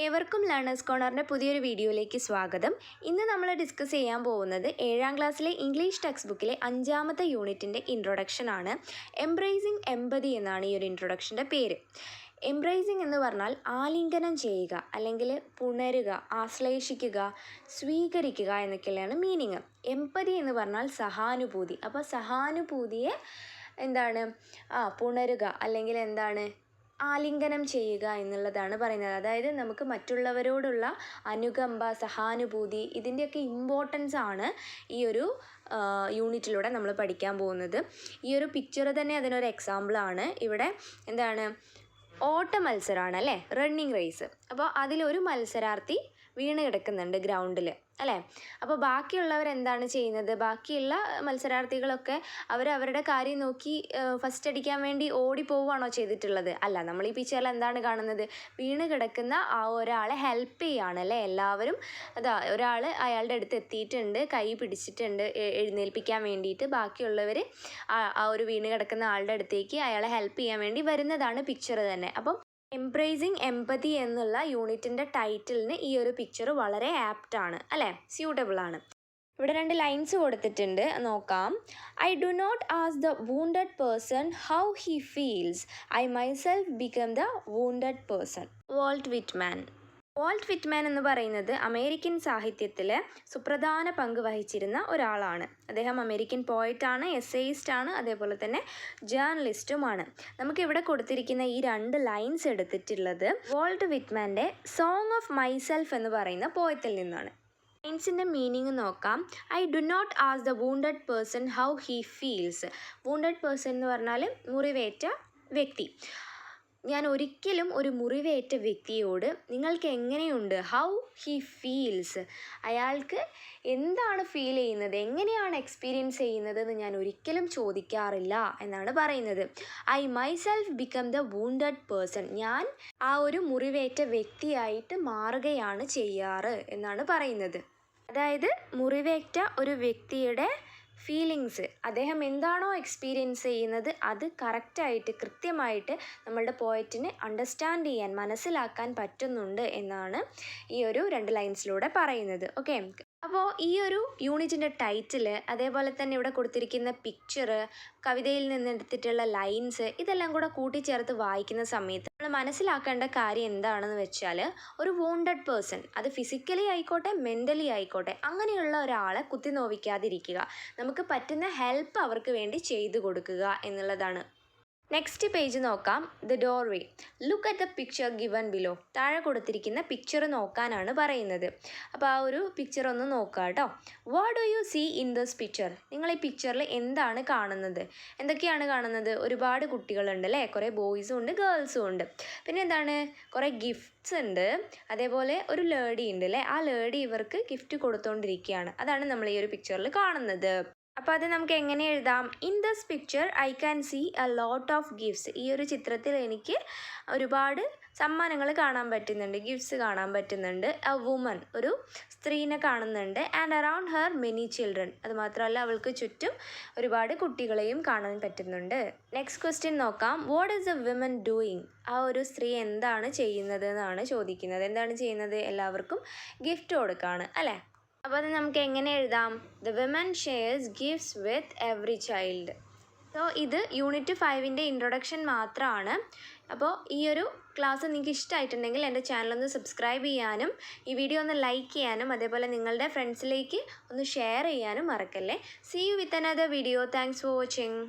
ഏവർക്കും ലേണേഴ്സ് കോർണറിൻ്റെ പുതിയൊരു വീഡിയോയിലേക്ക് സ്വാഗതം. ഇന്ന് നമ്മൾ ഡിസ്കസ് ചെയ്യാൻ പോകുന്നത് 7ാം ക്ലാസ്സിലെ ഇംഗ്ലീഷ് ടെക്സ്റ്റ് ബുക്കിലെ 5ാമത്തെ യൂണിറ്റിൻ്റെ ഇൻട്രൊഡക്ഷൻ ആണ്. എംബ്രേസിങ് എംപതി എന്നാണ് ഈ ഒരു ഇൻട്രൊഡക്ഷൻ്റെ പേര്. എംബ്രേസിങ് എന്ന് പറഞ്ഞാൽ ആലിംഗനം ചെയ്യുക, അല്ലെങ്കിൽ പുണരുക, ആശ്ലേഷിക്കുക, സ്വീകരിക്കുക എന്നൊക്കെയാണ് മീനിങ്. എംപതി എന്ന് പറഞ്ഞാൽ സഹാനുഭൂതി. അപ്പോൾ സഹാനുഭൂതിയെ പുണരുക അല്ലെങ്കിൽ ആലിംഗനം ചെയ്യുക എന്നുള്ളതാണ് പറയുന്നത്. അതായത് നമുക്ക് മറ്റുള്ളവരോടുള്ള അനുകമ്പ, സഹാനുഭൂതി, ഇതിൻ്റെയൊക്കെ ഇമ്പോർട്ടൻസ് ആണ് ഈ ഒരു യൂണിറ്റിലൂടെ നമ്മൾ പഠിക്കാൻ പോകുന്നത്. ഈ ഒരു പിക്ചർ തന്നെ അതിനൊരു എക്സാമ്പിളാണ്. ഇവിടെ ഓട്ട മത്സരമാണ് അല്ലേ, റണ്ണിങ് റേസ്. അപ്പോൾ അതിലൊരു മത്സരാർത്ഥി വീണ് കിടക്കുന്നുണ്ട് ഗ്രൗണ്ടിൽ അല്ലേ. അപ്പോൾ ബാക്കിയുള്ളവർ എന്താണ് ചെയ്യുന്നത്? ബാക്കിയുള്ള മത്സരാർത്ഥികളൊക്കെ അവരവരുടെ കാര്യം നോക്കി ഫസ്റ്റ് അടിക്കാൻ വേണ്ടി ഓടിപ്പോവുകയാണോ ചെയ്തിട്ടുള്ളത്? അല്ല, നമ്മൾ ഈ പിക്ചറിൽ എന്താണ് കാണുന്നത്? വീണ് കിടക്കുന്ന ആ ഒരാളെ ഹെൽപ്പ് ചെയ്യുകയാണ് അല്ലേ. എല്ലാവരും ഒരാൾ അയാളുടെ അടുത്ത് എത്തിയിട്ടുണ്ട്, കൈ പിടിച്ചിട്ടുണ്ട് എഴുന്നേൽപ്പിക്കാൻ വേണ്ടിയിട്ട്. ബാക്കിയുള്ളവർ ആ ഒരു വീണ് കിടക്കുന്ന ആളുടെ അടുത്തേക്ക് അയാളെ ഹെൽപ്പ് ചെയ്യാൻ വേണ്ടി വരുന്നതാണ് പിക്ചർ തന്നെ. അപ്പം എംബ്രേസിങ് എംപതി എന്നുള്ള യൂണിറ്റിൻ്റെ ടൈറ്റിലിന് ഈ ഒരു പിക്ചർ വളരെ ആപ്റ്റാണ് അല്ലേ, സ്യൂട്ടബിൾ ആണ്. ഇവിടെ 2 ലൈൻസ് കൊടുത്തിട്ടുണ്ട്, നോക്കാം. I do not ask the wounded person how he feels, I myself become the wounded person. Walt Whitman. Walt Whitman എന്ന് പറയുന്നത് അമേരിക്കൻ സാഹിത്യത്തിൽ സുപ്രധാന പങ്ക് വഹിച്ചിരുന്ന ഒരാളാണ്. അദ്ദേഹം അമേരിക്കൻ പോയറ്റാണ്, എസ്സേയിസ്റ്റാണ്, അതേപോലെ തന്നെ ജേർണലിസ്റ്റുമാണ്. നമുക്കിവിടെ കൊടുത്തിരിക്കുന്ന ഈ 2 ലൈൻസ് എടുത്തിട്ടുള്ളത് വാൾട്ട് വിറ്റ്മാൻ്റെ സോങ് ഓഫ് മൈസെൽഫ് എന്ന് പറയുന്ന പോയത്തിൽ നിന്നാണ്. ലൈൻസിൻ്റെ മീനിങ് നോക്കാം. I do not ask the wounded person how he feels. Wounded person എന്ന് പറഞ്ഞാൽ മുറിവേറ്റ വ്യക്തി. ഞാൻ ഒരിക്കലും ഒരു മുറിവേറ്റ വ്യക്തിയോട് നിങ്ങൾക്ക് എങ്ങനെയുണ്ട്, ഹൗ ഹി ഫീൽസ്, അയാൾക്ക് എന്താണ് ഫീൽ ചെയ്യുന്നത്, എങ്ങനെയാണ് എക്സ്പീരിയൻസ് ചെയ്യുന്നത് എന്ന് ഞാൻ ഒരിക്കലും ചോദിക്കാറില്ല എന്നാണ് പറയുന്നത്. I myself become the wounded person. ഞാൻ ആ ഒരു മുറിവേറ്റ വ്യക്തിയായിട്ട് മാറുകയാണ് ചെയ്യാറ് എന്നാണ് പറയുന്നത്. അതായത് മുറിവേറ്റ ഒരു വ്യക്തിയുടെ ഫീലിങ്സ്, അദ്ദേഹം എന്താണോ എക്സ്പീരിയൻസ് ചെയ്യുന്നത് അത് കറക്റ്റായിട്ട് കൃത്യമായിട്ട് നമ്മളുടെ പോയറ്റിന് അണ്ടർസ്റ്റാൻഡ് ചെയ്യാൻ, മനസ്സിലാക്കാൻ പറ്റുന്നുണ്ട് എന്നാണ് ഈ ഒരു 2 ലൈൻസിലൂടെ പറയുന്നത്. ഓക്കെ, അപ്പോൾ ഈ ഒരു യൂണിറ്റിൻ്റെ ടൈറ്റിൽ, അതേപോലെ തന്നെ ഇവിടെ കൊടുത്തിരിക്കുന്ന പിക്ചർ, കവിതയിൽ നിന്ന് എടുത്തിട്ടുള്ള ലൈൻസ്, ഇതെല്ലാം കൂടെ കൂട്ടിച്ചേർത്ത് വായിക്കുന്ന സമയത്ത് നമ്മൾ മനസ്സിലാക്കേണ്ട കാര്യം എന്താണെന്ന് വെച്ചാൽ, ഒരു വൂണ്ടഡ് പേഴ്സൺ, അത് ഫിസിക്കലി ആയിക്കോട്ടെ മെൻ്റലി ആയിക്കോട്ടെ, അങ്ങനെയുള്ള ഒരാളെ കുത്തി നോവിക്കാതിരിക്കുക, നമുക്ക് പറ്റുന്ന ഹെൽപ്പ് അവർക്ക് വേണ്ടി ചെയ്തു കൊടുക്കുക എന്നുള്ളതാണ്. നെക്സ്റ്റ് പേജ് നോക്കാം. The doorway. Look at the picture given below. താഴെ കൊടുത്തിരിക്കുന്ന പിക്ചർ നോക്കാനാണ് പറയുന്നത്. അപ്പോൾ ആ ഒരു പിക്ചർ ഒന്ന് നോക്കുക കേട്ടോ. What do you see in this picture? നിങ്ങൾ ഈ പിക്ചറിൽ എന്താണ് കാണുന്നത്? എന്തൊക്കെയാണ് കാണുന്നത്? ഒരുപാട് കുട്ടികളുണ്ട് അല്ലേ, കുറേ ബോയ്സും ഉണ്ട് ഗേൾസും ഉണ്ട്. പിന്നെ കുറേ ഗിഫ്റ്റ്സ് ഉണ്ട്, അതേപോലെ ഒരു ലേഡി ഉണ്ട് അല്ലേ. ആ ലേഡി ഇവർക്ക് ഗിഫ്റ്റ് കൊടുത്തുകൊണ്ടിരിക്കുകയാണ്. അതാണ് നമ്മൾ ഈ ഒരു പിക്ചറിൽ കാണുന്നത്. അപ്പോൾ അത് നമുക്ക് എങ്ങനെ എഴുതാം? In this picture I can see a lot of gifts. ഈ ഒരു ചിത്രത്തിൽ എനിക്ക് ഒരുപാട് സമ്മാനങ്ങൾ കാണാൻ പറ്റുന്നുണ്ട്, ഗിഫ്റ്റ്സ് കാണാൻ പറ്റുന്നുണ്ട്. എ വുമൻ, ഒരു സ്ത്രീനെ കാണുന്നുണ്ട്. And around her many children. അതുമാത്രമല്ല അവൾക്ക് ചുറ്റും ഒരുപാട് കുട്ടികളെയും കാണാൻ പറ്റുന്നുണ്ട്. നെക്സ്റ്റ് ക്വസ്റ്റ്യൻ നോക്കാം. What is A women doing? ആ ഒരു സ്ത്രീ എന്താണ് ചെയ്യുന്നത് എന്നാണ് ചോദിക്കുന്നത്. എന്താണ് ചെയ്യുന്നത്? എല്ലാവർക്കും ഗിഫ്റ്റ് കൊടുക്കുകയാണ് അല്ലേ. അപ്പോൾ അത് നമുക്ക് എങ്ങനെ എഴുതാം? The women shares gifts with every child. So ഇത് യൂണിറ്റ് 5ൻ്റെ ഇൻട്രൊഡക്ഷൻ മാത്രമാണ്. അപ്പോൾ ഈ ഒരു ക്ലാസ് നിങ്ങൾക്ക് ഇഷ്ടമായിട്ടുണ്ടെങ്കിൽ എൻ്റെ ചാനലൊന്ന് സബ്സ്ക്രൈബ് ചെയ്യാനും ഈ വീഡിയോ ഒന്ന് ലൈക്ക് ചെയ്യാനും അതേപോലെ നിങ്ങളുടെ ഫ്രണ്ട്സിലേക്ക് ഒന്ന് ഷെയർ ചെയ്യാനും മറക്കല്ലേ. See you with another video. Thanks for watching.